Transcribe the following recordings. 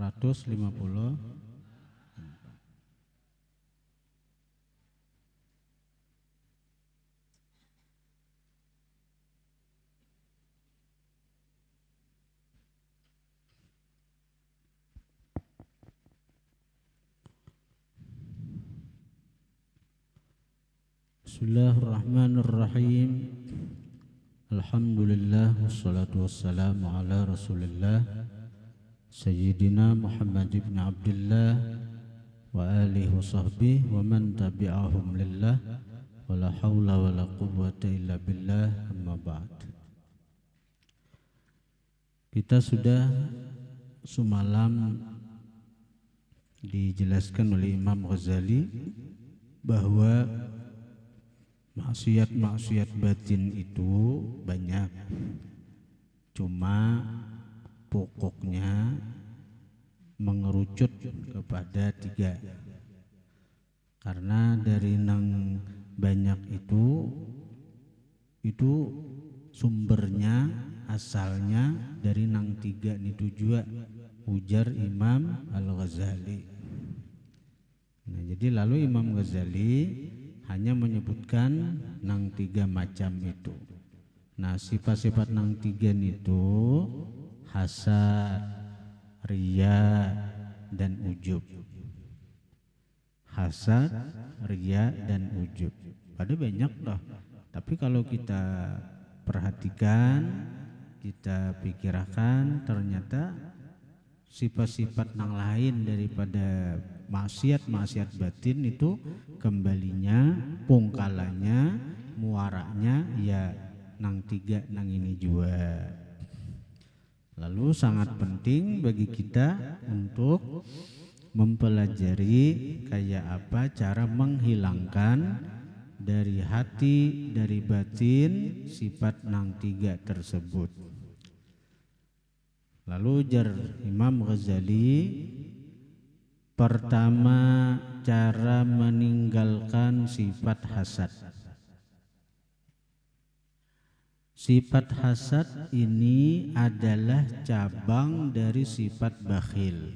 150. Bismillahirrahmanirrahim. Alhamdulillah wassalatu wassalamu ala Rasulillah Sayyidina Muhammad ibn Abdullah wa alihi wa sahbihi wa man tabi'ahum lillah wa la hawla wa la quwwata illa billah, amma ba'd. Kita sudah semalam dijelaskan oleh Imam Ghazali bahwa maksiat batin itu banyak, cuma pokoknya mengerucut kepada 3. Karena dari nang banyak itu sumbernya asalnya dari nang 3 itu juga, ujar Imam Al-Ghazali. Nah, jadi lalu Imam Ghazali hanya menyebutkan nang 3 macam itu. Nah, sifat-sifat nang 3 itu hasad, riya, dan ujub. Hasad, riya, dan ujub. Ada banyak loh. Tapi kalau kita perhatikan, kita pikirkan, ternyata sifat-sifat nang lain daripada maksiat batin itu kembalinya, pungkalannya, muaranya ya nang 3 nang ini juga. Lalu sangat penting bagi kita untuk mempelajari kayak apa cara menghilangkan dari hati, dari batin sifat nang 3 tersebut. Lalu ujar Imam Ghazali, pertama, cara meninggalkan sifat hasad. Sifat hasad ini adalah cabang dari sifat bakhil.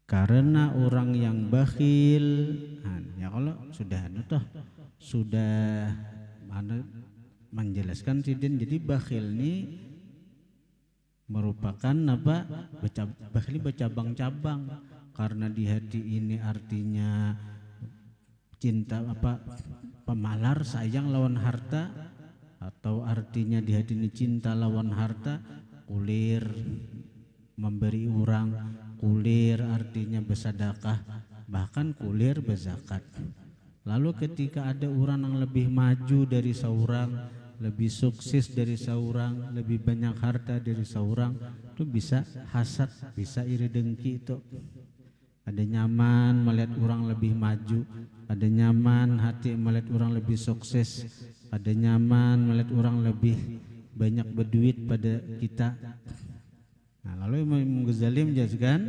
Karena orang yang bakhil, ya kalau sudah menjelaskan sidin, jadi bakhil ini merupakan apa? Bakhil bercabang-cabang. Karena di hati ini artinya cinta pemalar, sayang lawan harta, atau artinya di hati ini cinta lawan harta, kulir memberi orang, kulir artinya bersedekah, bahkan kulir berzakat. Lalu ketika ada orang yang lebih maju dari seorang, lebih sukses dari seorang, lebih banyak harta dari seorang, itu bisa hasad, bisa iri dengki. Itu ada nyaman melihat orang lebih maju, ada nyaman hati melihat orang lebih sukses, ada nyaman melihat orang lebih banyak berduit pada kita. Nah, lalu Imam Ghazali menjelaskan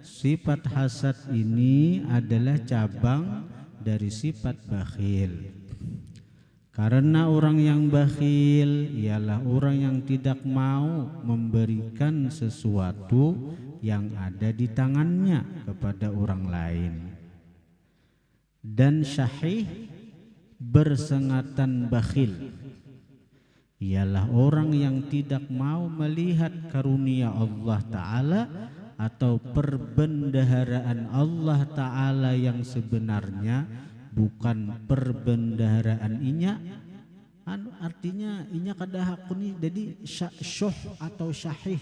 sifat hasad ini adalah cabang dari sifat bakhil. Karena orang yang bakhil ialah orang yang tidak mau memberikan sesuatu yang ada di tangannya kepada orang lain. Dan syahih, bersengatan bakhil, ialah orang yang tidak mau melihat karunia Allah Ta'ala atau perbendaharaan Allah Ta'ala yang sebenarnya, bukan perbendaharaan inya, artinya inya kada hakuni. Jadi syuh atau syahih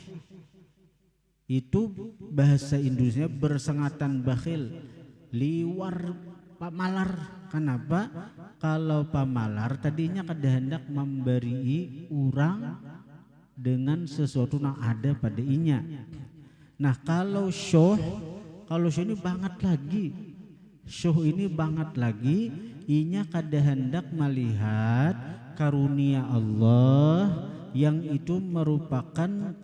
itu bahasa Indonesia bersengatan bakhil, liwar pamalar. Kenapa? Kalau pamalar tadinya kada hendak memberi orang dengan sesuatu yang ada pada inya. Nah, kalau syuh ini banget lagi. Syuh ini banget lagi, inya kada hendak melihat karunia Allah yang itu merupakan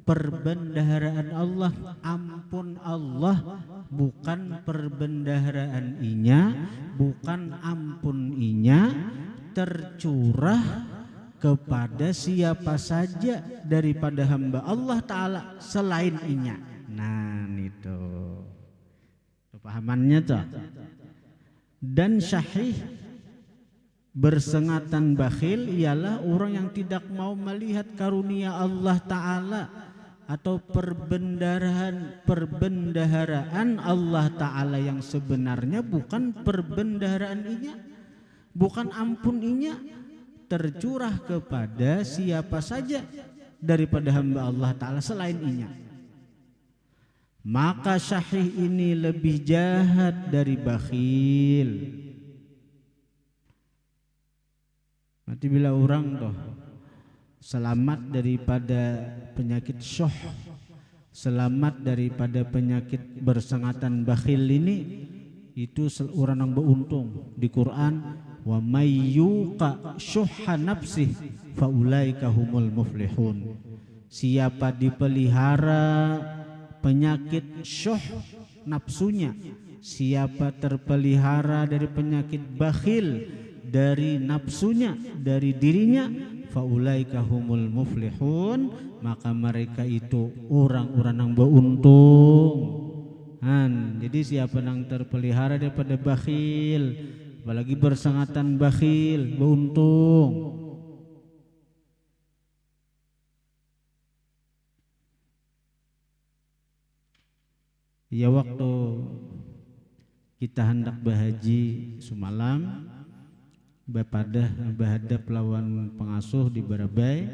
perbendaharaan Allah, ampun Allah, bukan perbendaharaan inya, bukan ampun inya tercurah kepada siapa saja daripada hamba Allah Ta'ala selain inya. Nah itu pahamannya tuh. Dan syahih, bersengatan bakhil ialah orang yang tidak mau melihat karunia Allah Ta'ala atau perbendaharaan Allah Ta'ala yang sebenarnya bukan perbendaharaan inya, bukan ampun inya, tercurah kepada siapa saja daripada hamba Allah Ta'ala selain inya. Maka syahih ini lebih jahat dari bakhil. Nanti bila orang toh selamat daripada penyakit syuh, selamat daripada penyakit bersengatan bakhil ini, itu orang yang beruntung. Di Quran, wa may yuqa syuhha nafsih faulaika humul muflihun. Siapa dipelihara penyakit syuh nafsunya, siapa terpelihara dari penyakit bakhil dari nafsunya, dari dirinya, faulaika humul muflihun, maka mereka itu orang-orang yang beruntung. Jadi siapa yang terpelihara daripada bakhil, apalagi bersengatan bakhil, beruntung. Ya waktu kita hendak berhaji semalam, berhadap lawan pengasuh di Barabai.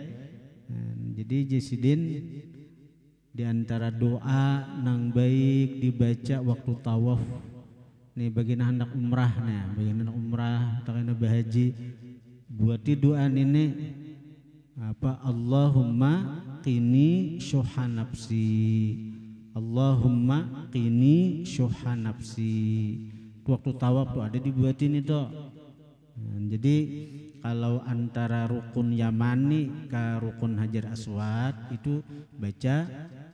Jadi Jesidin di antara doa nang baik dibaca waktu tawaf nih bagian hendak umrah, nah bagian hendak umrah atau hendak berhaji, buati doa ini apa, Allahumma qini syuha nafsi, Allahumma qini syuha nafsi. Waktu tawaf tuh ada dibuatin itu. Jadi kalau antara rukun Yamani ke rukun Hajar Aswad itu baca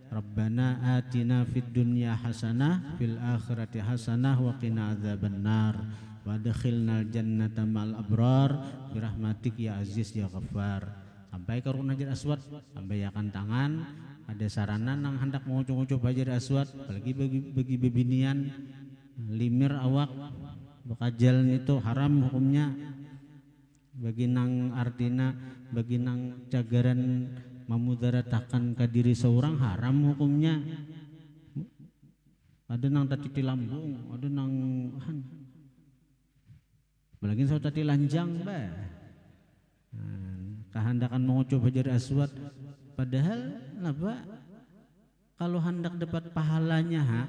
Rabbana atina fid dunya hasanah fil akhirati hasanah wa qina adzabannar wa adkhilnal jannata ma'al abrar birahmatik ya aziz ya ghaffar. Sampai ke rukun Hajar Aswad, sampai yakan tangan, ada sarana nang hendak mengucup-ucup Hajar Aswad, apalagi bagi bebinian limir awak bakajal itu haram hukumnya. Bagi nang artina, bagi nang cagaran memudaratakan ke diri seorang haram hukumnya. Ada nang tati lambung, ada nang apalagi saya tati lanjang bah. Kehendakan mengucup Hajar Aswad, padahal apa? Kalau hendak dapat pahalanya,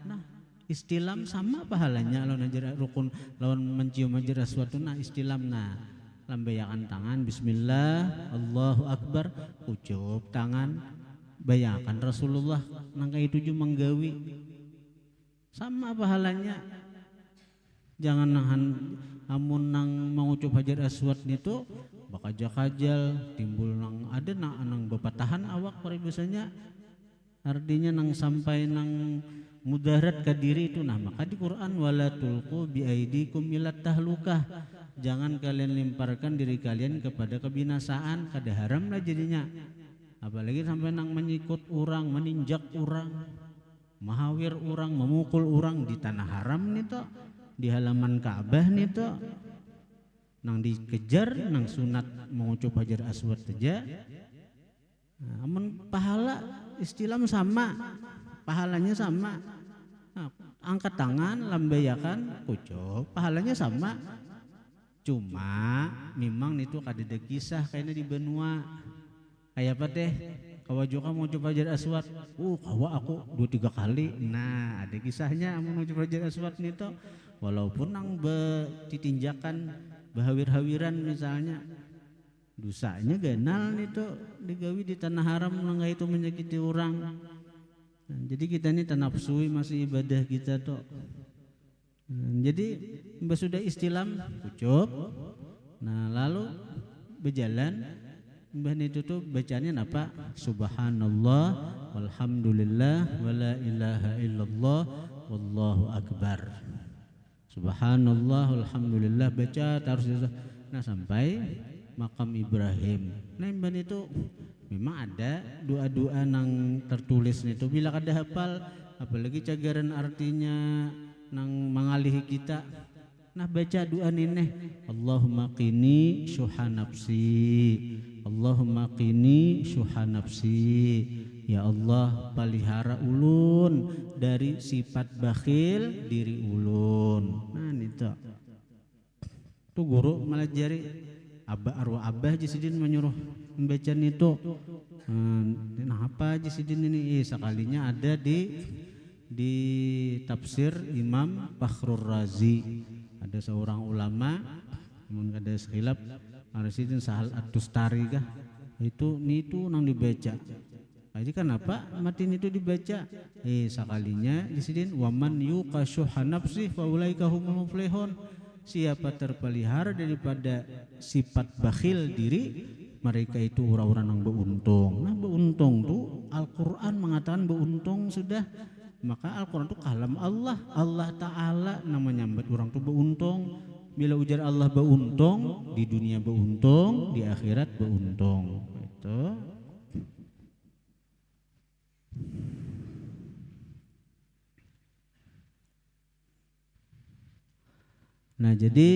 nah istilam sama pahalanya lawan Hajar rukun, lawan mencium Hajar Aswad itu nah istilam, nah lambayakan tangan bismillah Allahu akbar, ucup tangan, bayakan Rasulullah nangka itu juga menggawi, sama pahalanya. Jangan nahan amun nang mengucup Hajar Aswad itu bakajal-kajal timbul nang ada nang bepatahan awak paribasanya, artinya nang sampai nang mudarat ke diri itu. Nah maka di Quran wala tulqu biaidikum ilat tahlukah, jangan kalian lemparkan diri kalian kepada kebinasaan, kada haram lah jadinya. Apalagi sampai nang menyikut orang, meninjak orang, mahawir orang, memukul orang di tanah haram nih toh, di halaman Ka'bah nih toh, nang dikejar nang sunat mengucup Hajar Aswad saja. Nah, amun pahala istilam sama, pahalanya sama. Nah, angkat tangan, lambayakan, kucup, pahalanya sama. Cuma memang itu kada kisah kayaknya di benua. Kayak apa teh? Kawa juga mau coba Hajar Aswad. Kawa aku 2-3 kali. Nah, ada kisahnya mau coba Hajar Aswad nih toh. Walaupun nang ditinjakan bahawir-hawiran misalnya, dosanya ganal nih toh, digawi di tanah haram nang itu menyakiti orang. Nah, jadi kita ini tanapsui masih ibadah kita toh. Jadi mbak sudah istilam ucup, nah lalu berjalan mbah itu tuh bacanya apa? Subhanallah walhamdulillah wala ilaha illallah wallahu akbar. Subhanallah walhamdulillah baca terus. Nah sampai makam Ibrahim. Nah imban itu memang ada doa-doa nang tertulis itu bila kada hafal apalagi cagaran artinya nang mengalihi kita. Nah baca doa nini Allahumma qini syuha nafsi, Allahumma qini syuha nafsi, ya Allah palihara ulun dari sifat bakhil diri ulun. Nah itu tuh guru melajari abah arwah abah Jisidin menyuruh membaca itu. Nah apa Jisidin ini sekalinya ada di tafsir Imam Fakhrur Razi. Ada seorang ulama namun ada sekhilaf Arsidin Sahal At-Tustari kah itu nang dibaca. Jadi kenapa matin itu dibaca? Sekalinya Jisidin waman yuqa syuha nafsi faulaika humul muflihun. Siapa terpelihara daripada sifat bakhil diri, mereka itu orang-orang yang beruntung. Nah beruntung tuh Al-Quran mengatakan beruntung sudah. Maka Al-Quran itu kalam Allah, Allah Ta'ala namanya orang itu beruntung. Bila ujar Allah beruntung, di dunia beruntung, di akhirat beruntung. Itu. Nah jadi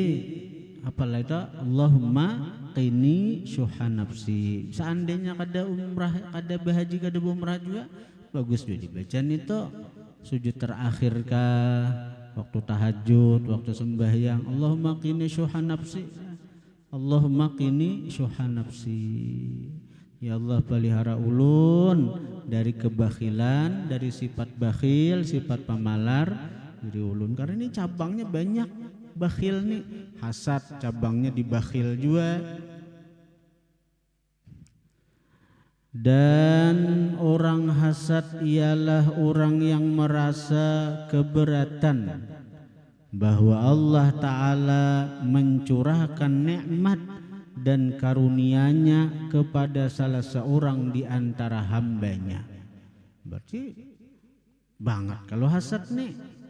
apalah itu Allahumma qini syuha nafsi. Seandainya kada umrah, kada bahaji, kada umrah juga bagus juga dibacaan itu. Sujud terakhir kah, waktu tahajud, waktu sembahyang, Allahumma qini syuha nafsi, Allahumma qini syuha nafsi, ya Allah pelihara ulun dari kebakhilan, dari sifat bakhil, sifat pamalar diri ulun. Karena ini cabangnya banyak. Bakhil nih hasad cabangnya di bakhil juga. Dan orang hasad ialah orang yang merasa keberatan bahwa Allah Ta'ala mencurahkan nikmat dan karunia-Nya kepada salah seorang di antara hambanya. Berarti banget kalau hasad nih.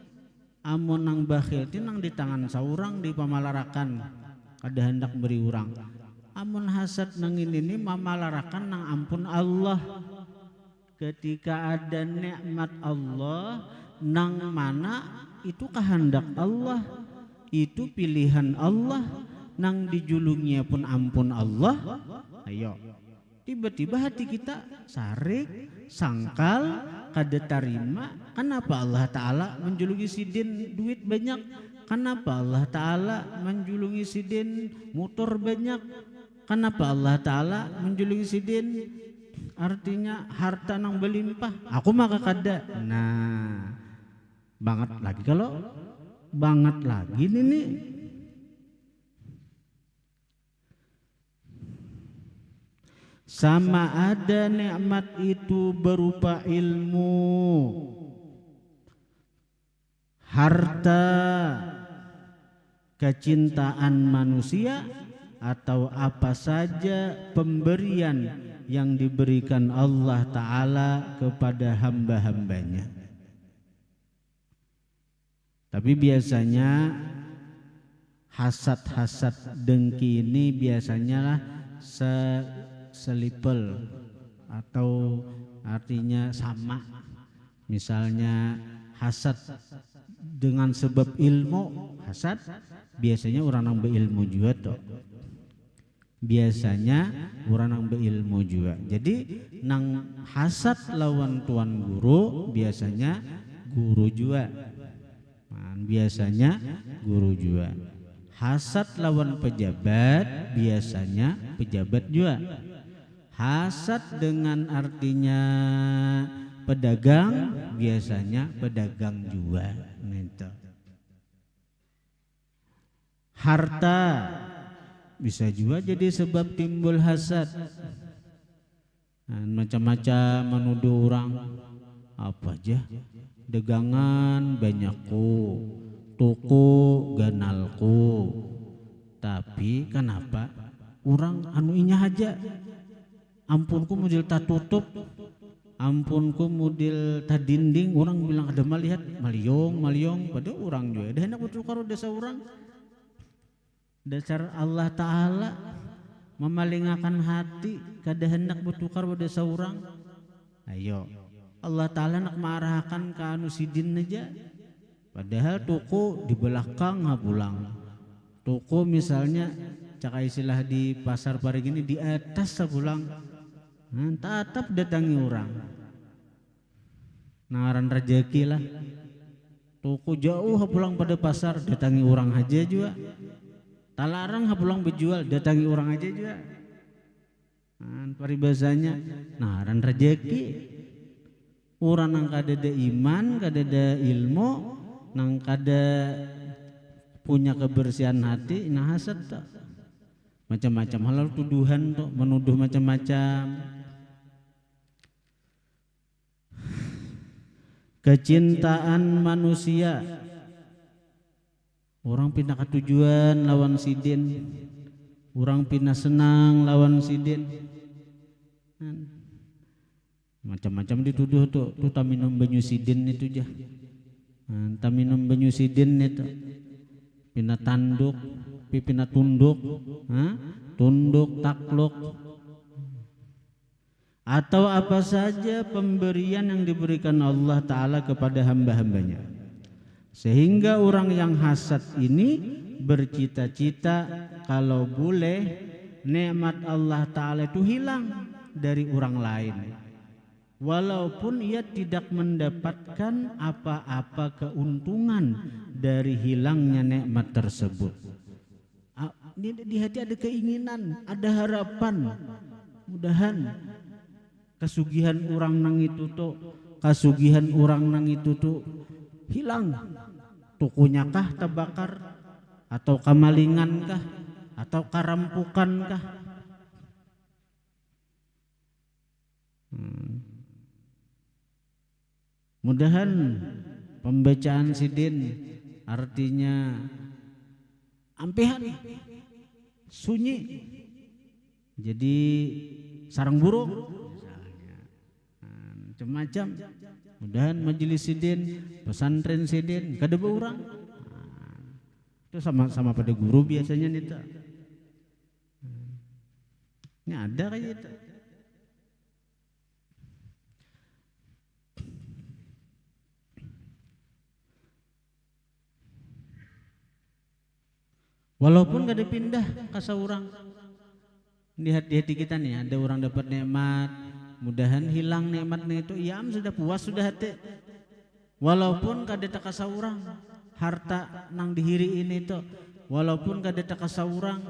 Amun nang bakhil itu nang di tangan seorang di pamalarakan kada hendak beri orang. Amun hasad nang ini mamalarakan nang ampun Allah. Ketika ada nikmat Allah nang mana itu kehendak Allah, itu pilihan Allah, nang dijulungnya pun ampun Allah. Ayo tiba-tiba hati kita sarik, sangkal, kada tarima. Kenapa Allah Ta'ala menjulungi sidin duit banyak? Kenapa Allah Ta'ala menjulungi sidin motor banyak? Kenapa Allah Ta'ala menjulungi sidin artinya harta nang berlimpah? Aku maka kada. Nah banget lagi kalau banget lagi nih. Sama ada nikmat itu berupa ilmu, harta, kecintaan manusia, atau apa saja pemberian yang diberikan Allah Ta'ala kepada hamba-hambanya. Tapi biasanya hasad-hasad dengki ini biasanya lah selipel atau artinya sama. Misalnya hasad dengan sebab ilmu, hasad biasanya orang yang berilmu juga toh. Biasanya orang yang berilmu juga. Jadi nang hasad lawan tuan guru biasanya guru juga. Nah, biasanya guru juga. Hasad lawan pejabat biasanya pejabat juga. Hasad dengan artinya pedagang biasanya pedagang juga. Harta bisa juga jadi sebab timbul hasad. Macam-macam menuduh orang apa aja, dagangan banyakku, toko ganalku, tapi kenapa orang anuinya aja, ampunku model tak tutup, ampunku model tak dinding, orang bilang ada melihat maliong, pada orang juga ada hendak betul karo desa orang. Dasar Allah Ta'ala memalingakan hati kada hendak bertukar pada seorang. Ayo Allah Ta'ala nak marahkan ke anu sidin aja, padahal toko di belakang pulang. Toko misalnya cak istilah di pasar pari gini di atas pulang, tetap datangi orang. Naran rezeki lah. Toko jauh pulang pada pasar datangi orang aja juga. Talarang pulang berjual datangi orang aja juga. Paribasanya naran rezeki. Orang nang kada ada iman, kada ada ilmu, nang kada punya kebersihan hati, nah hasad tak. Macam-macam halal tuduhan tuh, menuduh macam-macam. Kecintaan manusia, orang pindah ke tujuan lawan sidin, orang pindah senang lawan sidin. Macam-macam dituduh tuh taminum banyu sidin itu jah. Taminum banyu sidin itu pina tanduk, pina tunduk, tunduk takluk, atau apa saja pemberian yang diberikan Allah Ta'ala kepada hamba-hambanya, sehingga orang yang hasad ini bercita-cita kalau boleh nikmat Allah Ta'ala itu hilang dari orang lain, walaupun ia tidak mendapatkan apa-apa keuntungan dari hilangnya nikmat tersebut. Di hati ada keinginan, ada harapan, mudahan kasugihan orang nang itu tuh hilang. Tukunya kah terbakar, atau kamalingan kah, atau karampukan kah? Mudahan pembacaan sidin artinya ampehan, sunyi, jadi sarang burung misalnya, macam-macam. Mudahan majelis sidin, pesantren sidin kada beurang. Itu sama pada guru biasanya nita. Ini ada kayak gitu. Walaupun gak ada pindah ke seorang, di hati kita nih ada orang dapat nikmat, mudahan hilang nikmatnya itu, ya sudah puas sudah hati. Walaupun gak ada ke seorang, harta nang dihiri ini itu, walaupun gak ada ke seorang,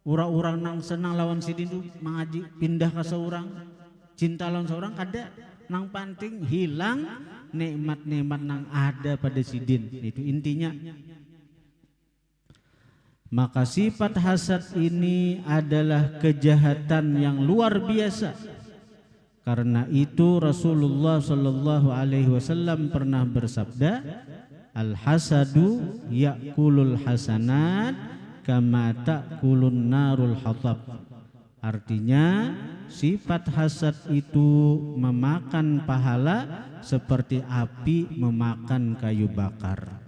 orang-orang nang senang lawan sidin itu mengaji pindah ke seorang, cinta lawan seorang kada, nang penting hilang nikmat-nikmat nang ada pada sidin, itu intinya. Maka sifat hasad ini adalah kejahatan yang luar biasa. Karena itu Rasulullah sallallahu alaihi wasallam pernah bersabda, al-hasadu ya'kulul hasanat kama ta'kulun narul hatab. Artinya sifat hasad itu memakan pahala seperti api memakan kayu bakar.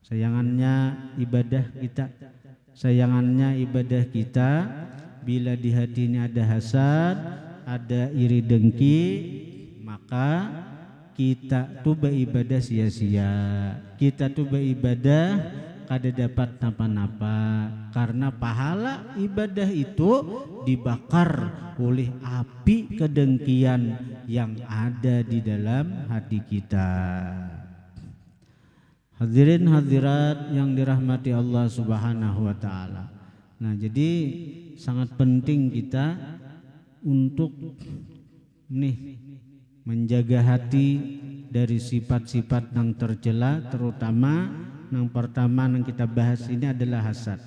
Sayangannya ibadah kita, bila di hati ini ada hasad, ada iri dengki, maka kita tuh beribadah sia-sia. Kita tuh beribadah kada dapat napa-napa, karena pahala ibadah itu dibakar oleh api kedengkian yang ada di dalam hati kita. Hadirin hadirat yang dirahmati Allah Subhanahu wa taala. Nah, jadi sangat penting kita untuk menjaga hati dari sifat-sifat yang tercela, terutama yang pertama yang kita bahas ini adalah hasad.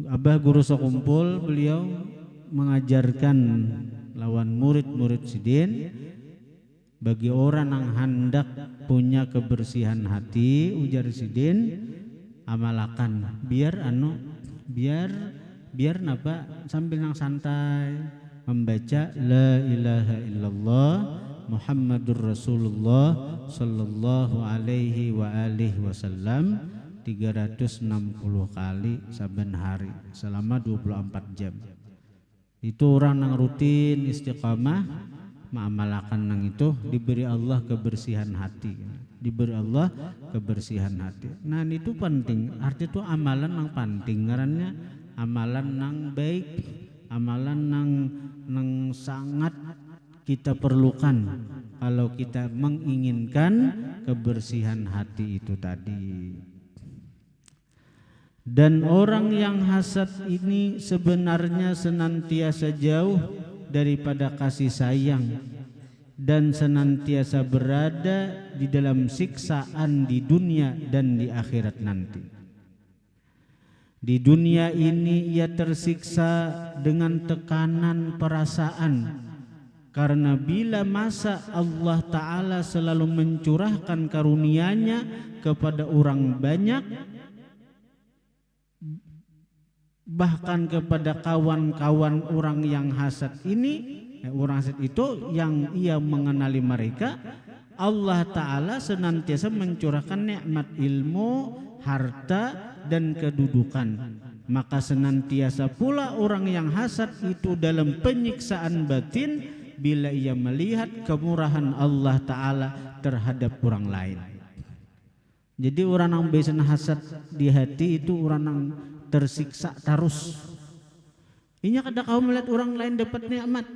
Abah Guru Sekumpul beliau mengajarkan lawan murid-murid sidin, bagi orang yang hendak punya kebersihan hati, ujar sidin, amalakan biar napa sambil nang santai membaca la ilaha illallah Muhammadur Rasulullah sallallahu alaihi wa alihi wasallam 360 kali saben hari selama 24 jam. Itu orang yang rutin istiqamah mengamalkan nang itu diberi Allah kebersihan hati. Diberi Allah kebersihan hati. Nah itu penting. Arti itu amalan yang penting. Ngarannya amalan yang baik, amalan yang sangat kita perlukan kalau kita menginginkan kebersihan hati itu tadi. Dan orang yang hasad ini sebenarnya senantiasa jauh daripada kasih sayang dan senantiasa berada di dalam siksaan di dunia dan di akhirat nanti. Di dunia ini ia tersiksa dengan tekanan perasaan, karena bila masa Allah Ta'ala selalu mencurahkan karunia-Nya kepada orang banyak, bahkan kepada kawan-kawan orang yang hasad ini, orang hasad itu yang ia mengenali mereka, Allah Ta'ala senantiasa mencurahkan nikmat ilmu, harta dan kedudukan. Maka senantiasa pula orang yang hasad itu dalam penyiksaan batin bila ia melihat kemurahan Allah Ta'ala terhadap orang lain. Jadi orang yang biasa hasad di hati itu orang yang tersiksa terus. Inya kada kau melihat orang lain dapat nikmat.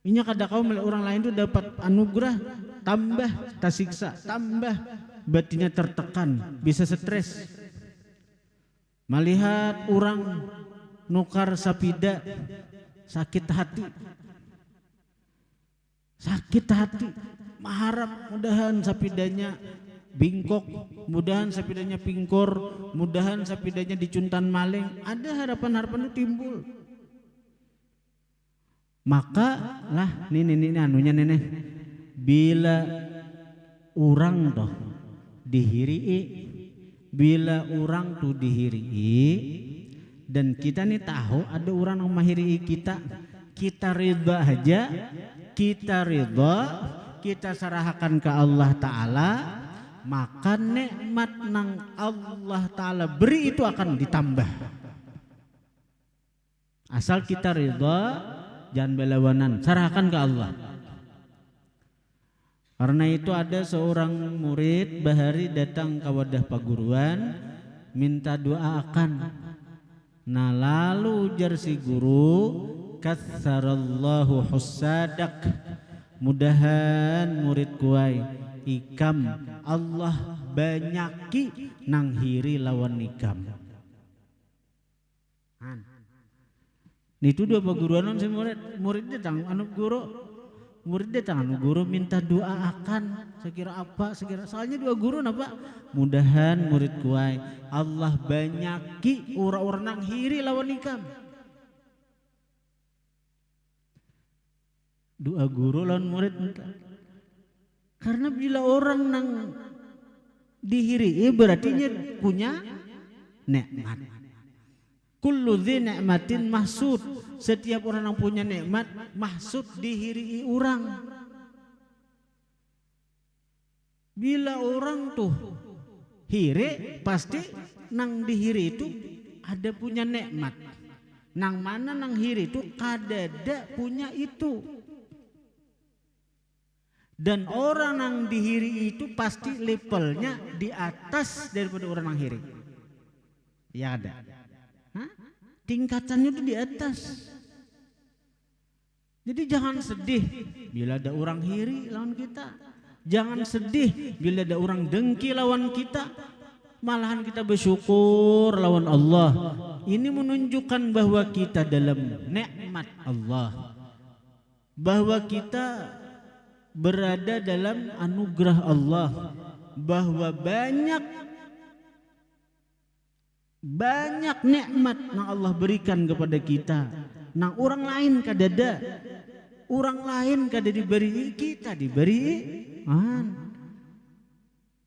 Inya kada kau melihat orang lain itu dapat anugerah, tambah tersiksa, tambah batinnya tertekan, bisa stres. Melihat orang nukar sapida, sakit hati. Sakit hati, mengharap mudahan sapidanya bingkok, mudahan sapidanya pingkor, mudahan sapidanya dicuntan maling. Ada harapan-harapan itu timbul. Maka lah ini anunya nenek, bila orang toh dihirii, bila orang tuh dihirii dan kita nih tahu ada orang yang mahiri kita ridha aja, kita ridha, kita serahkan ke Allah Ta'ala, maka nikmat nang Allah Ta'ala beri itu akan ditambah. Asal kita ridha, jangan berlawanan, serahkan ke Allah. Karena itu ada seorang murid bahari datang ke wadah paguruan minta doa akan. Nah lalu ujar si guru, katsarallahu husadak, mudahan murid kuai ikam Allah banyaki nang hiri lawan ikam. Itu dua paguruan si murid datang anu guru. Murid datang guru minta doa akan, sekira apa, sekira soalnya dua guru napa? Mudahan murid kuai Allah banyaki ura-ura nang hiri lawan ikam. Doa guru lawan murid minta. Karena bila orang nang dihiri berarti dia punya nikmat. Kullu dzi ni'matin mahsud. Setiap orang yang punya nikmat mahsud dihiri orang. Bila orang tuh hiri pasti nang dihiri itu ada punya nikmat. Nang mana nang hiri itu kadada punya itu. Dan orang yang dihiri itu pasti levelnya di atas daripada orang yang hiri. Ya ada. Tingkatannya itu di atas. Jadi jangan sedih bila ada orang hiri lawan kita. Jangan sedih bila ada orang dengki lawan kita. Malahan kita bersyukur lawan Allah. Ini menunjukkan bahwa kita dalam nikmat Allah. Bahwa kita berada dalam anugerah Allah. Bahwa banyak nikmat yang Allah berikan kepada kita. Nang orang lain kadada, orang lain kada diberi, kita diberi.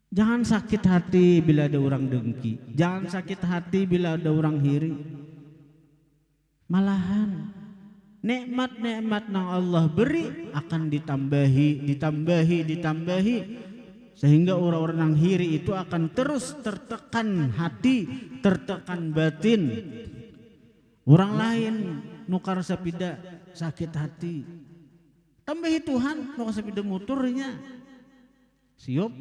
Jangan sakit hati bila ada orang dengki. Jangan sakit hati bila ada orang hiri. Malahan nikmat-nikmat yang Allah beri akan ditambahi. Sehingga orang-orang yang hiri itu akan terus tertekan hati, tertekan batin. Orang lain nukar sapida sakit hati, tambahi Tuhan nukar sapida muturnya siop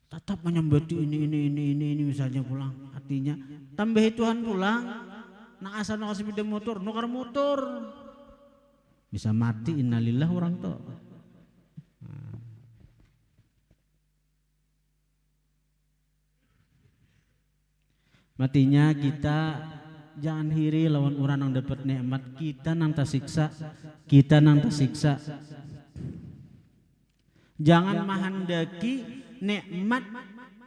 tetap menyambati ini misalnya pulang hatinya, tambahi Tuhan pulang, nak asal nukar sapida mutur, nukar mutur bisa mati, innalillah orang tuh. Matinya kita jangan hiri lawan orang yang dapat nikmat, kita nang tersiksa, Jangan menghendaki nikmat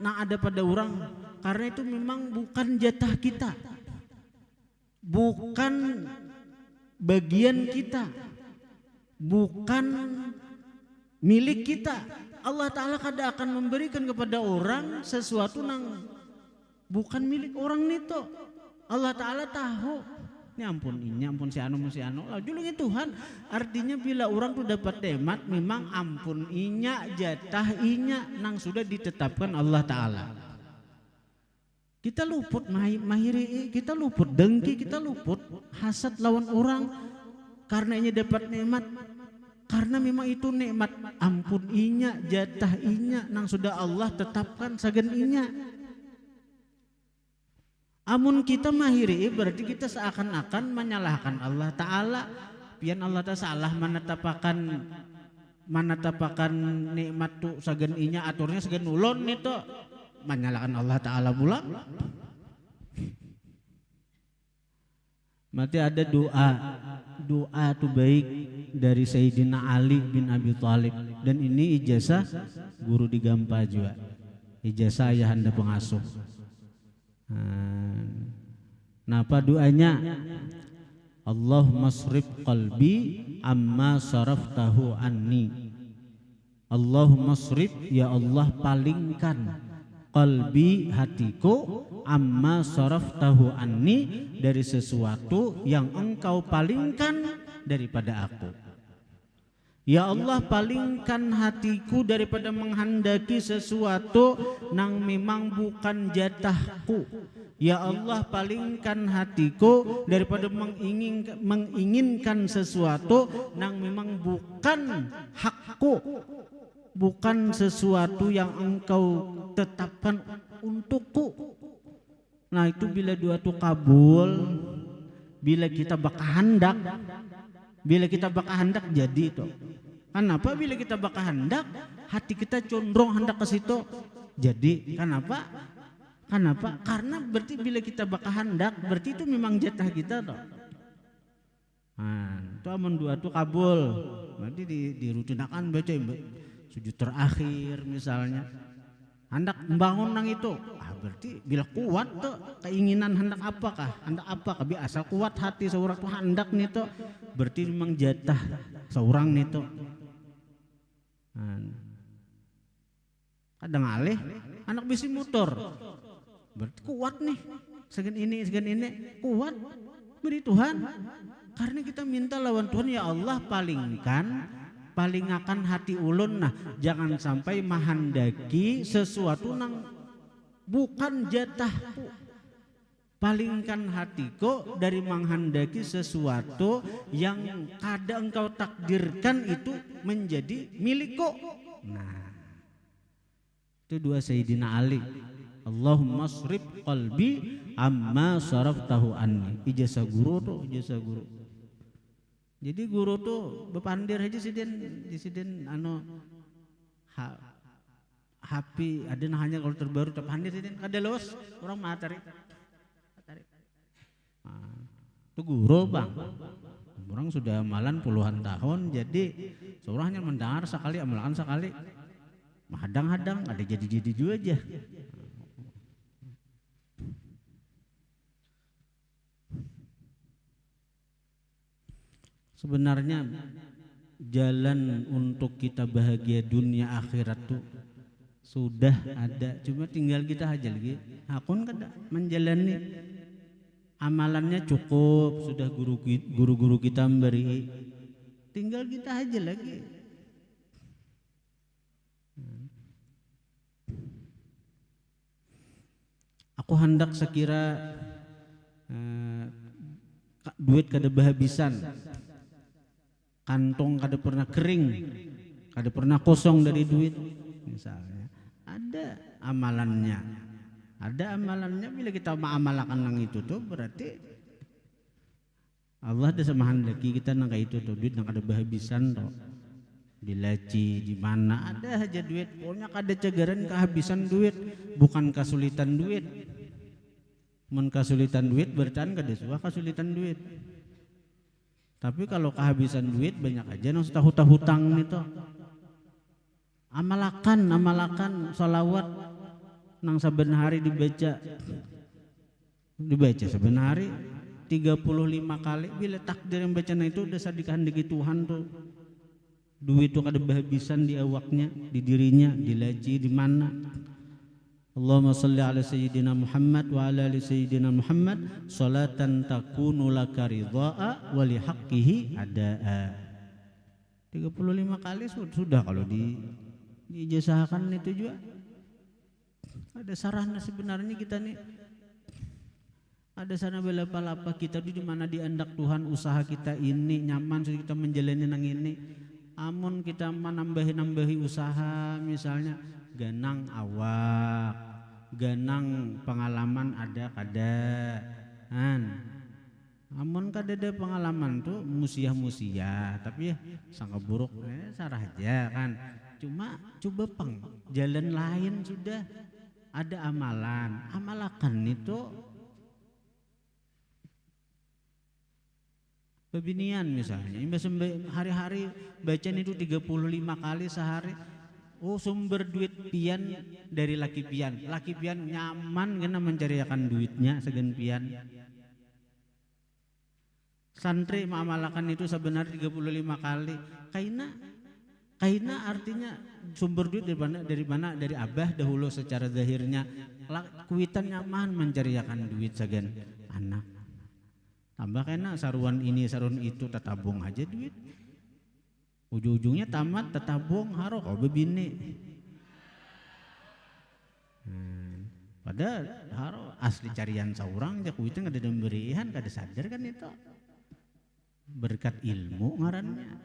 yang ada pada orang, karena itu memang bukan jatah kita, bukan bagian kita, bukan milik kita. Allah Ta'ala kada akan memberikan kepada orang sesuatu yang bukan milik orang itu. Allah Ta'ala tahu. Ini ampun si anu. Julungi Tuhan. Artinya bila orang tuh dapat nikmat, memang ampun inya, jatah inya nang sudah ditetapkan Allah Ta'ala. Kita luput mahiri, kita luput dengki, kita luput hasad lawan orang karena inya dapat nikmat. Karena memang itu nikmat ampun inya, jatah inya nang sudah Allah tetapkan sagen inya. Amun kita mahiri berarti kita seakan-akan menyalahkan Allah Ta'ala. Pian Allah Ta'ala salah menetapakan nikmat tu sagen inya, aturnya sagen ulon itu, menyalahkan Allah Ta'ala pula. Mati ada doa tu baik dari Sayyidina Ali bin Abi Thalib, dan ini ijazah guru di Gampa juga, ijazah ayahanda pengasuh. Napa doanya? Allahumma srif qalbi amma saraftahu anni. Allahumma srif, ya Allah palingkan qalbi, hatiku, amma saraftahu anni, dari sesuatu yang engkau palingkan daripada aku. Ya Allah palingkan hatiku daripada menghendaki sesuatu nang memang bukan jatahku. Ya Allah palingkan hatiku daripada menginginkan sesuatu nang memang bukan hakku, bukan sesuatu yang engkau tetapkan untukku. Nah itu bila doa itu kabul, bila kita bakahandak, jadi itu. Kenapa? Bila kita bakahandak, hati kita condong hendak ke situ. Jadi kenapa? Karena berarti bila kita bakahandak, berarti itu memang jatah kita toh. Nah, itu amun doa itu kabul. Berarti dirutinakan baca sujud terakhir misalnya. Hendak membangun nang itu, berarti bila kuat tuh keinginan hendak apakah asal kuat hati seorang tuh hendak nih tuh, berarti memang jatah seorang nih tuh. Kadang alih anak bisi motor, berarti kuat nih, segan ini kuat beri Tuhan, karena kita minta lawan Tuhan, ya Allah palingakan hati ulun. Nah jangan sampai menghendaki sesuatu nang bukan jatahku, palingkan hatiku dari menghendaki sesuatu yang kadang engkau takdirkan itu menjadi milikku. Nah itu doa Sayyidina Ali, Allahumma srif qalbi amma saraftahu anni. Ijazah guru. Jadi guru tuh bepandir aja sidin happy ada hanya kalau terbaru terpandir sidin kada los orang materi. Itu guru bang, orang sudah amalan puluhan tahun, jadi seorang hanya mendengar sekali, amalan sekali, hadang-hadang ada jadi juga aja. Sebenarnya jalan untuk kita bahagia dunia akhirat tuh sudah ada, cuma tinggal kita aja lagi. Hakun kada menjalani amalannya cukup, sudah guru-guru kita memberi. tinggal kita aja lagi. Aku hendak sekira duit kada berhabisan, kantong kada pernah kering, kada pernah kosong dari duit misalnya. Ada amalannya, bila kita mengamalkan nang itu tuh berarti Allah ada sama handaki kita nang kayak itu tuh duit nang kada berhabisan tuh. Di laci di mana ada aja duit, pokoknya kada cagaran kehabisan duit, bukan kesulitan duit. Men kesulitan duit berarti kada suah kesulitan duit. Tapi kalau kehabisan duit banyak aja nang sudah hutang itu. Amalakan salawat nang saben hari dibaca saben hari 35 kali. Bila takdir yang bacaan itu udah dikehendaki Tuhan tuh. Duit itu kada berhabisan di awaknya, di dirinya, di laci, di mana. Allahumma salli ala sayyidina Muhammad wa ala ali sayyidina Muhammad salatan takunu laka ridha'a wa li haqqihi adaa. 35 kali sudah kalau diijazahkan itu juga. Ada sarana sebenarnya kita nih. Ada sana belapa-lapa kita di mana diandak Tuhan, usaha kita ini nyaman sudah kita menjalani nang ini. Amun kita menambahi usaha misalnya ganang awak, ganang pengalaman ada kada amun kada ada pengalaman tuh musiah tapi ya sangka buruk sarah aja kan. Cuma coba jalan lain sudah ada amalakan itu Bebinian misalnya, hari-hari bacaan itu 35 kali sehari. Oh, sumber duit pian dari laki pian nyaman kena mencariakan duitnya segen pian. Santri mengamalkan itu sebenarnya 35 kali. Kaina artinya sumber duit dari mana? Dari abah dahulu secara zahirnya. Kuitan nyaman mencariakan duit segen anak. Tambah kena saruan ini saruan itu tetabung aja duit. Ujung-ujungnya tamat tetabung harok bebini. Padahal harok asli carian saurang ja kuitnya kada demberihan kada sadar kan itu. Berkat ilmu ngarannya.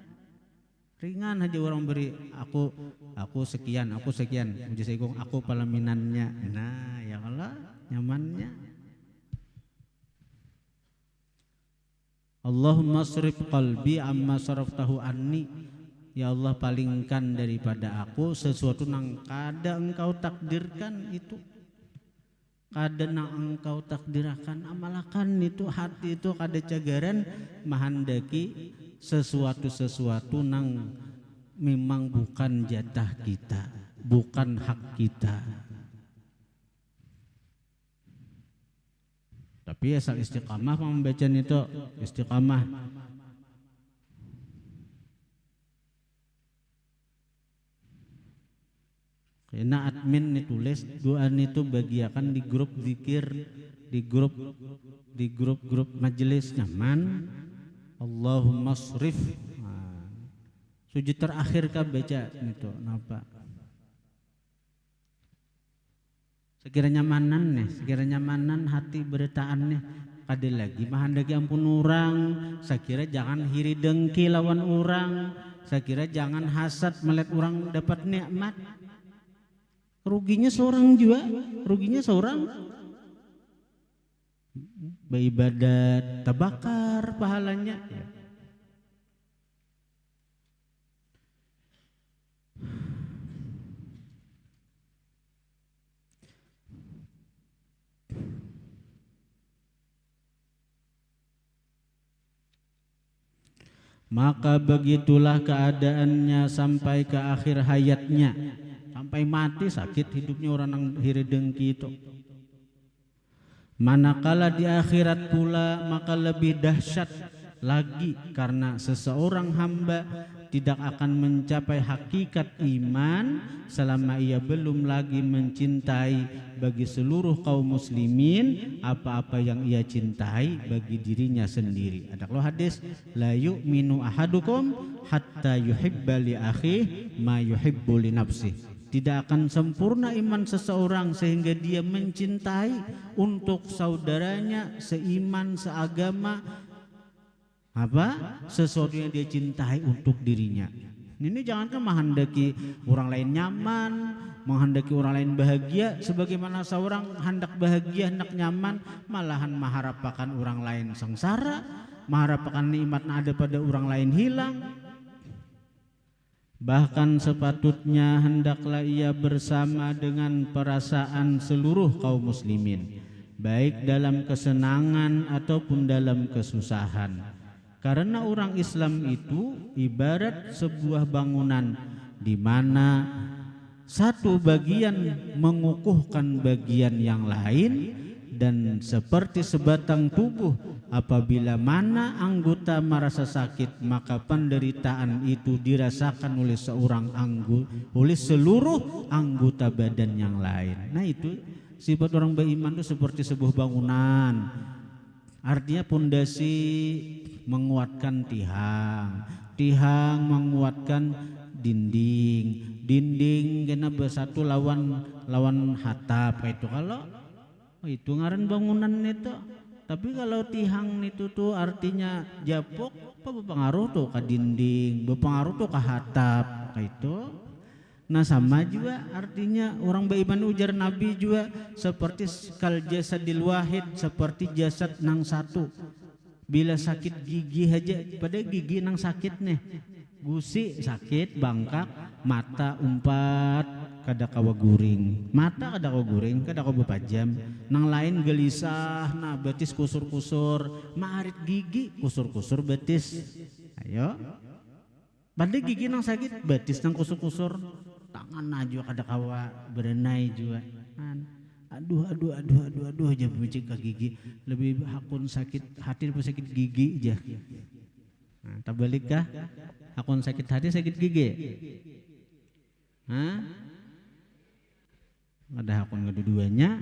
Ringan aja orang beri aku sekian uji segong aku pelaminannya. Nah, ya Allah nyamannya. Allahumma srif qalbi amma saraftahu anni. Ya Allah palingkan daripada aku sesuatu nang kada engkau takdirkan itu. Kada nang engkau takdirkan amalakan itu hati itu kada cagaran mahandaki sesuatu nang memang bukan jatah kita, bukan hak kita. Tapi asal istiqamah membaca itu istiqamah. Karena admin tulis doa itu bagiakan di grup zikir, di grup majelis nyaman. Allahumma srif. Sujud terakhir kah baca itu napa? Sekiranya manan hati bertaan nih kada lagi mahandaki ampun orang, sekira jangan hiri dengki lawan orang, sekira jangan hasad melihat orang dapat nikmat. Ruginya seorang juga, beribadat tabakar pahalanya. Maka begitulah keadaannya sampai ke akhir hayatnya, sampai mati sakit hidupnya orang yang hiri dengki itu. Manakala di akhirat pula maka lebih dahsyat lagi, karena seseorang hamba tidak akan mencapai hakikat iman selama ia belum lagi mencintai bagi seluruh kaum muslimin apa-apa yang ia cintai bagi dirinya sendiri. Ada kalau hadis, la yu'minu ahadukum hatta yuhibba li akhihi ma yuhibbu li nafsihi. Tidak akan sempurna iman seseorang sehingga dia mencintai untuk saudaranya seiman, seagama, sesuatu yang dia cintai untuk dirinya. Ini jangankan menghendaki orang lain nyaman, menghendaki orang lain bahagia, sebagaimana seorang hendak bahagia, hendak nyaman, malahan mengharapkan orang lain sengsara, mengharapkan nikmat ada pada orang lain hilang. Bahkan sepatutnya hendaklah ia bersama dengan perasaan seluruh kaum muslimin, baik dalam kesenangan ataupun dalam kesusahan. Karena orang Islam itu ibarat sebuah bangunan di mana satu bagian mengukuhkan bagian yang lain, dan seperti sebatang tubuh, apabila mana anggota merasa sakit, maka penderitaan itu dirasakan oleh oleh seluruh anggota badan yang lain. Nah, itu sifat orang beriman itu seperti sebuah bangunan. Artinya pondasi menguatkan tiang menguatkan dinding kena bersatu lawan hatap. Itu kalau itu ngaran bangunan itu. Tapi kalau tiang itu tuh artinya japok, apa berpengaruh tuh ke dinding, berpengaruh tuh ke hatap, kayak itu. Nah, sama juga artinya orang beriman ujar Nabi juga seperti kal jasadil wahid, seperti jasad nang satu. Bila sakit gigi aja, pada gigi nang sakit nih, gusi sakit, bangkak, mata umpat, kada kawa guring, mata kada kawa guring, kada kawa bepajam, nang lain gelisah, nah betis kusur-kusur, maarit gigi kusur-kusur betis. Ayo, pada gigi nang sakit, betis nang kusur-kusur, tangan aja kada kawa berenai juga. Aduh aja mencik ke gigi, lebih hakun sakit hati daripada sakit gigi aja. Nah, tak balik kah? Hakun sakit hati sakit gigi. Ada hakun kedua-duanya.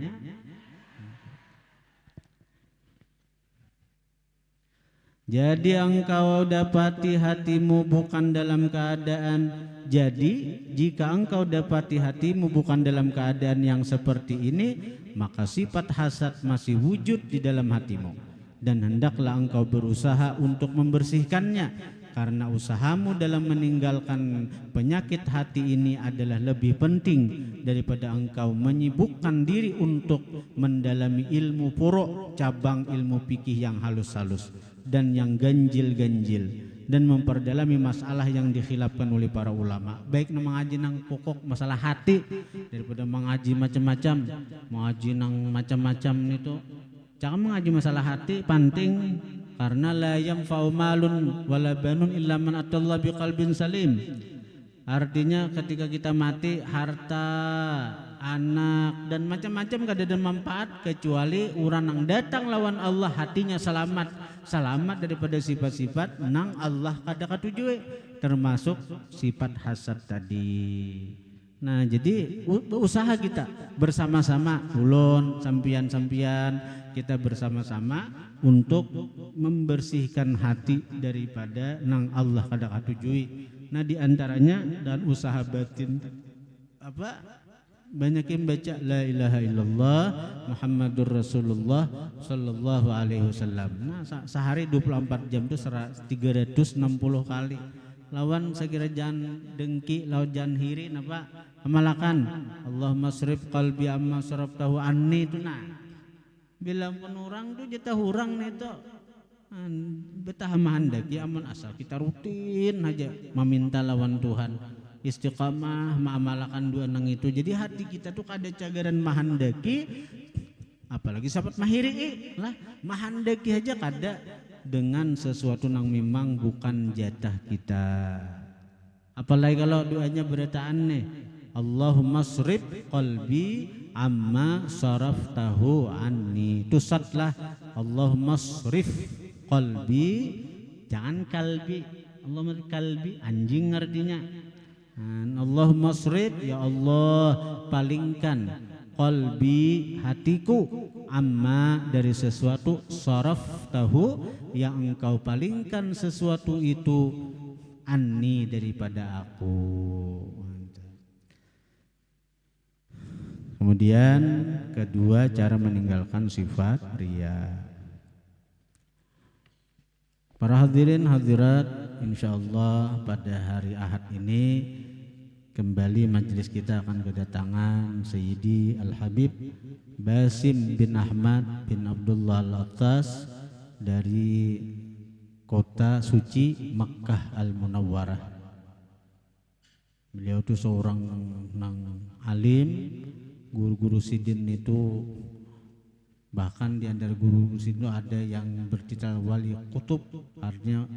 Jadi engkau dapati hatimu bukan dalam keadaan. Jadi jika engkau dapati hatimu bukan dalam keadaan yang seperti ini, maka sifat hasad masih wujud di dalam hatimu, dan hendaklah engkau berusaha untuk membersihkannya, karena usahamu dalam meninggalkan penyakit hati ini adalah lebih penting daripada engkau menyibukkan diri untuk mendalami ilmu puruk, cabang ilmu fikih yang halus-halus dan yang ganjil-ganjil, dan memperdalami masalah yang dikhilafkan oleh para ulama. Baik mengaji nang pokok masalah hati daripada mengaji macam-macam, mengaji nang macam-macam itu. Jangan mengaji masalah hati penting, karena la yanfa'u malun wala banun illa man atallah biqalbin salim. Artinya ketika kita mati, harta, anak dan macam-macam kada ada manfaat kecuali orang yang datang lawan Allah hatinya selamat daripada sifat-sifat nang Allah kada katujui, termasuk sifat hasad tadi. Nah, jadi usaha kita bersama-sama, ulun sampian-sampian, kita bersama-sama untuk membersihkan hati daripada nang Allah kada katujui. Nah, diantaranya dan usaha batin banyakin baca la ilaha illallah Muhammadur Rasulullah sallallahu alaihi wasallam. Nah, sehari 24 jam itu 360 kali. Lawan sekira jangan dengki, lawan jangan hiri napa amalakan Allahumma srif qalbi amma saraftahu anni itu. Nah, bila pun orang tuh jatah orang itu betah mahandaki aman asal kita rutin aja meminta lawan Tuhan, istiqamah mengamalkan dua nang itu. Jadi hati kita tuh kada cagaran mahandaki, apalagi sahabat mahiri lah mahandaki aja kada dengan sesuatu nang memang bukan jatah kita. Apalagi kalau doanya berataan nih, Allahumma srif qalbi amma saraftahu anni. Tusatlah Allahumma srif qalbi jangan kalbi. Allahumma kalbi anjing artinya. Allahumma srid, ya Allah palingkan qalbi hatiku amma dari sesuatu saraf tahu yang engkau palingkan sesuatu itu anni daripada aku. Kemudian kedua, cara meninggalkan sifat riya. Para hadirin hadirat, insyaallah pada hari Ahad ini kembali majelis kita akan kedatangan Sayyidi Al-Habib Basim bin Ahmad bin Abdullah Al-Attas dari kota suci Makkah Al-Munawwarah. Beliau itu seorang alim, guru-guru sidin itu, bahkan di antara guru sidin ada yang bertitel wali kutub, artinya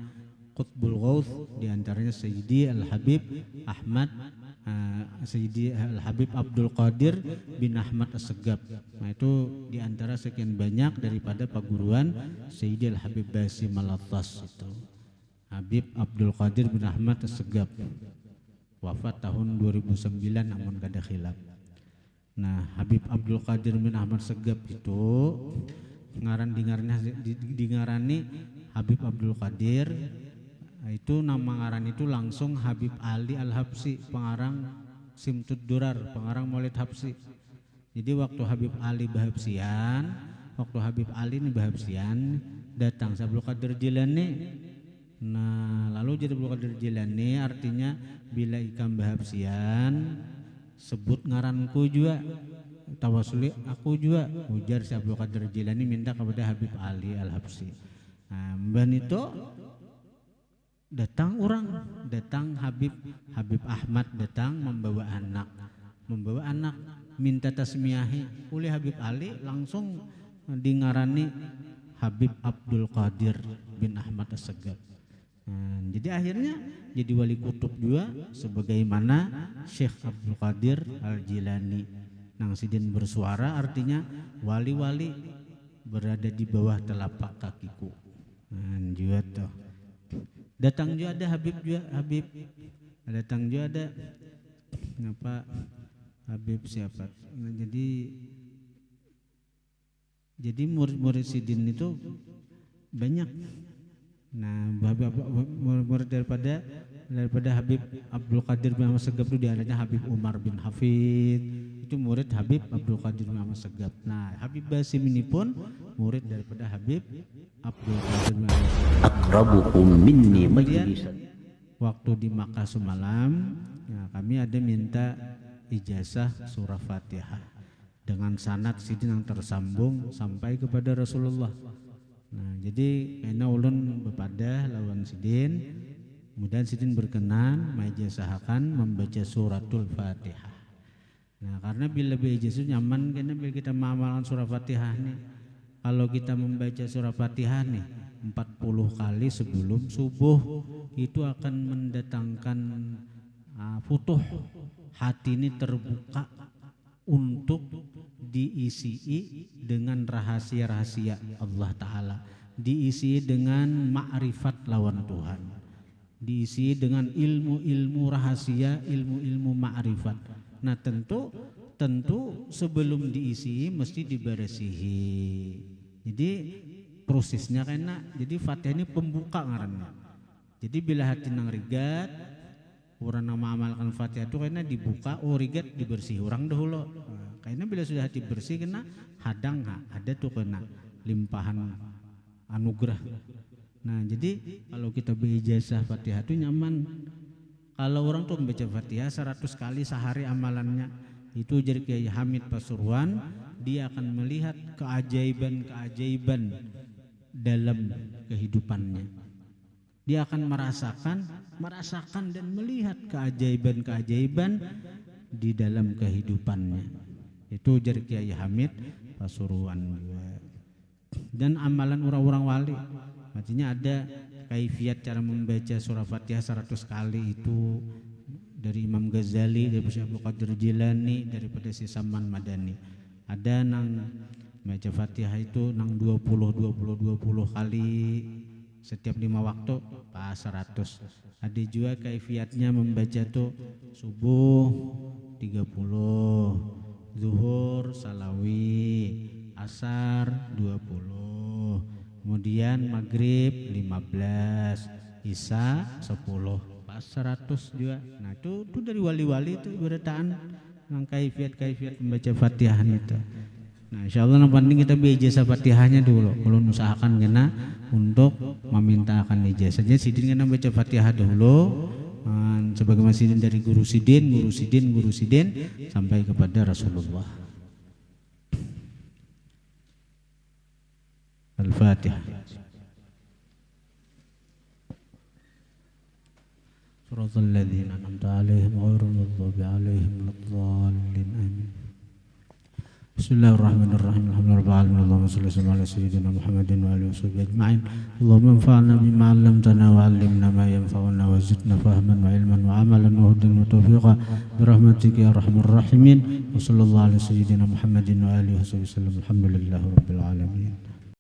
Qutbul Ghauth, di antaranya Sayyidi Al-Habib Ahmad Sayyidi Al-Habib Abdul Qadir bin Ahmad As-Segaf. Nah itu di antara sekian banyak daripada paguruan Sayyidi Al-Habib Basim Al-Attas itu. Habib Abdul Qadir bin Ahmad As-Segaf wafat tahun 2009 namun kada khilaf. Nah Habib Abdul Qadir bin Ahmad As-Segaf itu dingarani Habib Abdul Qadir. Itu nama ngaran itu langsung Habib Ali Al-Habsi, pengarang Simtud Durar, pengarang Maulid Habsi. Jadi waktu Habib Ali Bahabsian, datang Abdul Qadir Jilani. Nah lalu jadi Abdul Qadir Jilani artinya bila ikam Bahabsian sebut ngaranku juga, tawasuli aku juga, ujar si Abdul Qadir Jilani minta kepada Habib Ali Al-Habsi. Nah mbah itu datang Habib Ahmad datang membawa anak minta tasmiyahi oleh Habib Ali, langsung dingarani Habib Abdul Qadir bin Ahmad As-Segaf. Jadi akhirnya jadi wali kutub juga sebagaimana Syekh Abdul Qadir Al-Jilani. Nang sidin bersuara artinya wali-wali berada di bawah telapak kakiku. Juga tuh. Datang juga ada Habib, datang juga ada Habib siapa. Nah, jadi murid-murid sidin itu banyak. Nah murid daripada Habib Abdul Qadir bin Ahmad Segaf itu diantaranya Habib Umar bin Hafid, itu murid Habib Abdul Qadir bin Ahmad Segaf. Nah Habib Basim ini pun murid daripada Habib Abdul Qadir bin Ahmad Segaf. Akrabukum minni majlisan. Waktu di Makkah semalam, ya, kami ada minta ijazah surah Fatihah dengan sanad sidin yang tersambung sampai kepada Rasulullah. Nah jadi kena ulun bepadah lawan sidin, kemudian sidin berkenan maijazahkan membaca suratul Fatihah. Nah karena bila ijazah nyaman karena bila kita mengamalkan surah Fatihah nih, kalau kita membaca surah Fatihah nih 40 kali sebelum subuh itu akan mendatangkan futuh, hati ini terbuka untuk diisi dengan rahasia-rahasia Allah Ta'ala, diisi dengan ma'rifat lawan Tuhan, diisi dengan ilmu-ilmu rahasia, ilmu-ilmu ma'rifat. Nah tentu sebelum diisi mesti diberesihi. Jadi prosesnya kena, jadi Fatihah ini pembuka ngarannya. Jadi bila hati nang rigat, orang nama amalkan Fatihah itu kena dibuka, rigat dibersih orang dahulu. Karena bila sudah hati bersih kena hadang ada tuh kena limpahan anugerah. Nah jadi kalau kita berijazah Fatihah itu nyaman. Kalau orang tuh membaca Fatihah 100 kali sehari amalannya, itu jadi Kiai Hamid Pasuruan, dia akan melihat keajaiban-keajaiban dalam kehidupannya. Dia akan merasakan dan melihat keajaiban-keajaiban di dalam kehidupannya. Itu ujar Kiai Hamid Pasuruan. Dan amalan orang-orang wali, artinya ada kaifiat cara membaca surah Fatihah 100 kali itu dari Imam Ghazali, dari Syekh Abdul Qadir Jilani, daripada si Saman Madani. Ada nang baca Fatihah itu nang 20 kali, setiap 5 waktu pas 100. Ada juga kaifiatnya membaca tuh subuh 30, zuhur salawi, asar 20, kemudian maghrib 15, isya 10, pas 100 juga. Nah itu dari wali-wali itu berataan yang kaifiat membaca Fatihah itu. Nah insyaallah yang penting kita beli ijazah Fatihahnya dulu. Kalau usahakan kena untuk memintakan ijazahnya sidin kena baca Fatihah dulu. Sebagai sidin dari guru sidin sampai kepada Rasulullah. Al-Fatihah. Suratul ladzina an'amta 'alaihim ghairil maghdubi 'alaihim waladdallin. Amin. Bismillahirrahmanirrahim. Alhamdulillahirabbil alamin. Allahumma shalli ala sayyidina Muhammadin wa alihi washabbihi ajma'in. Allahumma anfa'na bima 'allamtana wa 'allimna ma yanfa'una wa zidna fahman wa ilman wa 'amalan wa hudan wa tawfiqan bi rahmatika ya arhamar rahimin. Wa sallallahu ala sayyidina Muhammadin wa alihi wasallam. Alhamdulillahirabbil alamin.